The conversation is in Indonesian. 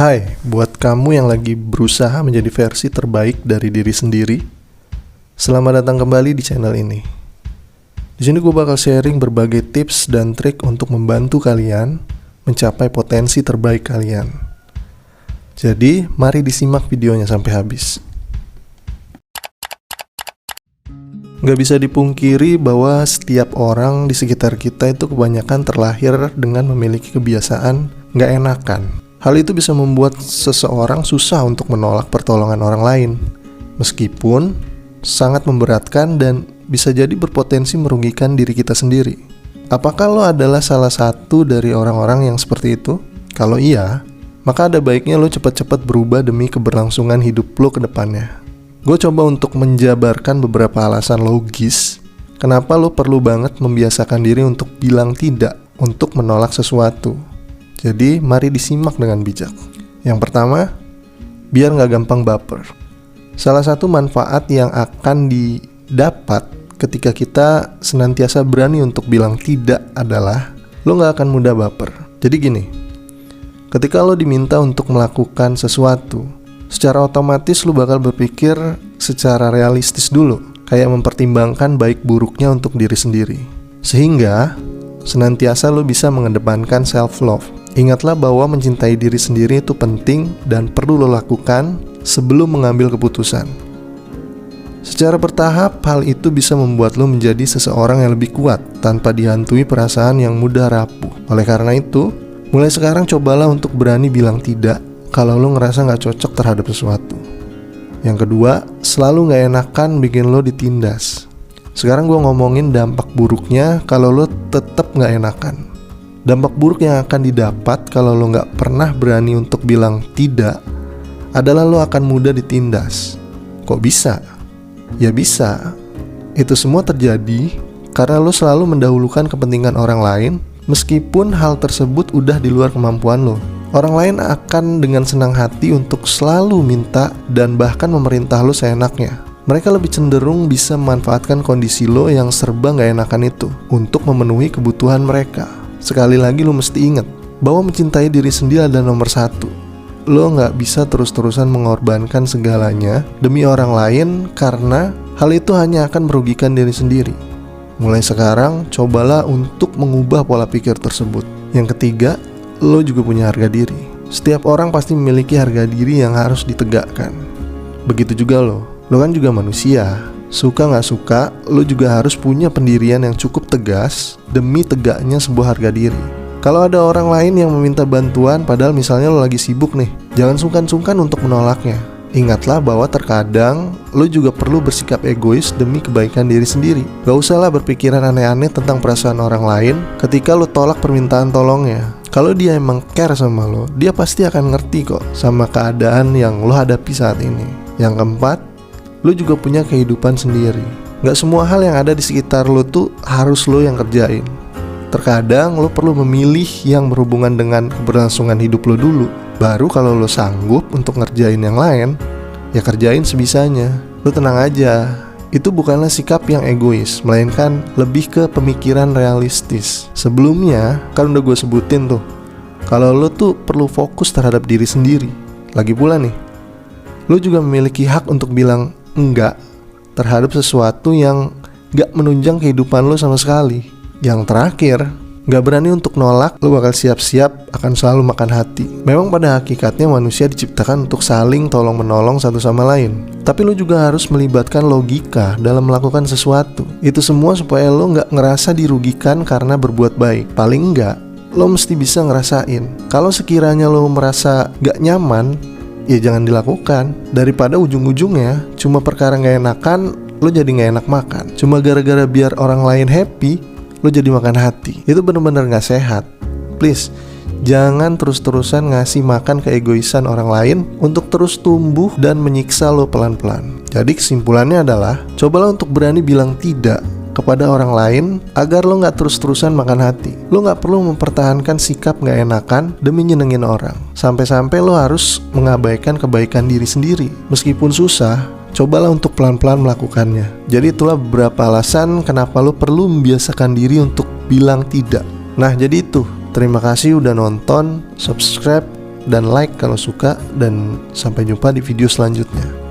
Hai, buat kamu yang lagi berusaha menjadi versi terbaik dari diri sendiri, selamat datang kembali di channel ini. Di sini gue bakal sharing berbagai tips dan trik untuk membantu kalian mencapai potensi terbaik kalian. Jadi, mari disimak videonya sampai habis. Gak bisa dipungkiri bahwa setiap orang di sekitar kita itu kebanyakan terlahir dengan memiliki kebiasaan gak enakan. Hal itu bisa membuat seseorang susah untuk menolak pertolongan orang lain, meskipun sangat memberatkan dan bisa jadi berpotensi merugikan diri kita sendiri. Apakah lo adalah salah satu dari orang-orang yang seperti itu? Kalau iya, maka ada baiknya lo cepat-cepat berubah demi keberlangsungan hidup lo ke depannya. Gue coba untuk menjabarkan beberapa alasan logis kenapa lo perlu banget membiasakan diri untuk bilang tidak, untuk menolak sesuatu. Jadi, mari disimak dengan bijak. Yang pertama, biar gak gampang baper. Salah satu manfaat yang akan didapat ketika kita senantiasa berani untuk bilang tidak adalah lo gak akan mudah baper. Jadi gini, ketika lo diminta untuk melakukan sesuatu, secara otomatis lo bakal berpikir secara realistis dulu, kayak mempertimbangkan baik buruknya untuk diri sendiri. Sehingga senantiasa lo bisa mengedepankan self-love. Ingatlah bahwa mencintai diri sendiri itu penting dan perlu lo lakukan sebelum mengambil keputusan. Secara bertahap, hal itu bisa membuat lo menjadi seseorang yang lebih kuat tanpa dihantui perasaan yang mudah rapuh. Oleh karena itu, mulai sekarang cobalah untuk berani bilang tidak kalau lo ngerasa gak cocok terhadap sesuatu. Yang kedua, selalu gak enakan bikin lo ditindas. Sekarang gue ngomongin dampak buruknya kalau lo tetap gak enakan. Dampak buruk yang akan didapat kalau lo gak pernah berani untuk bilang tidak adalah lo akan mudah ditindas. Kok bisa? Ya bisa. Itu semua terjadi karena lo selalu mendahulukan kepentingan orang lain meskipun hal tersebut udah di luar kemampuan lo. Orang lain akan dengan senang hati untuk selalu minta dan bahkan memerintah lo seenaknya. Mereka lebih cenderung bisa memanfaatkan kondisi lo yang serba gak enakan itu untuk memenuhi kebutuhan mereka. Sekali lagi lo mesti ingat bahwa mencintai diri sendiri adalah nomor satu. Lo gak bisa terus-terusan mengorbankan segalanya demi orang lain karena hal itu hanya akan merugikan diri sendiri. Mulai sekarang, cobalah untuk mengubah pola pikir tersebut. Yang ketiga, lo juga punya harga diri. Setiap orang pasti memiliki harga diri yang harus ditegakkan. Begitu juga lo kan juga manusia. Suka gak suka, lo juga harus punya pendirian yang cukup tegas demi tegaknya sebuah harga diri. Kalau ada orang lain yang meminta bantuan padahal misalnya lo lagi sibuk nih, jangan sungkan-sungkan untuk menolaknya. Ingatlah bahwa terkadang lo juga perlu bersikap egois demi kebaikan diri sendiri. Gak usahlah berpikiran aneh-aneh tentang perasaan orang lain ketika lo tolak permintaan tolongnya. Kalau dia emang care sama lo, dia pasti akan ngerti kok sama keadaan yang lo hadapi saat ini. Yang keempat, lo juga punya kehidupan sendiri. Gak semua hal yang ada di sekitar lo tuh harus lo yang kerjain. Terkadang lo perlu memilih yang berhubungan dengan keberlangsungan hidup lo dulu. Baru kalau lo sanggup untuk ngerjain yang lain, ya kerjain sebisanya. Lo tenang aja, itu bukanlah sikap yang egois, melainkan lebih ke pemikiran realistis. Sebelumnya, kan udah gue sebutin tuh, kalau lo tuh perlu fokus terhadap diri sendiri. Lagi pula nih, lo juga memiliki hak untuk bilang enggak terhadap sesuatu yang gak menunjang kehidupan lo sama sekali. Yang terakhir, gak berani untuk nolak, lo bakal siap-siap akan selalu makan hati. Memang pada hakikatnya manusia diciptakan untuk saling tolong-menolong satu sama lain. Tapi lo juga harus melibatkan logika dalam melakukan sesuatu. Itu semua supaya lo gak ngerasa dirugikan karena berbuat baik. Paling enggak, lo mesti bisa ngerasain kalau sekiranya lo merasa gak nyaman, ya jangan dilakukan. Daripada ujung-ujungnya cuma perkara gak enakan, lo jadi gak enak makan. Cuma gara-gara biar orang lain happy, lo jadi makan hati. Itu bener-bener gak sehat. Please, jangan terus-terusan ngasih makan keegoisan orang lain untuk terus tumbuh dan menyiksa lo pelan-pelan. Jadi kesimpulannya adalah, cobalah untuk berani bilang tidak kepada orang lain agar lo gak terus-terusan makan hati. Lo gak perlu mempertahankan sikap gak enakan demi nyenengin orang, sampai-sampai lo harus mengabaikan kebaikan diri sendiri. Meskipun susah, cobalah untuk pelan-pelan melakukannya. Jadi itulah beberapa alasan kenapa lo perlu membiasakan diri untuk bilang tidak. Nah jadi itu, terima kasih udah nonton, subscribe, dan like kalau suka, dan sampai jumpa di video selanjutnya.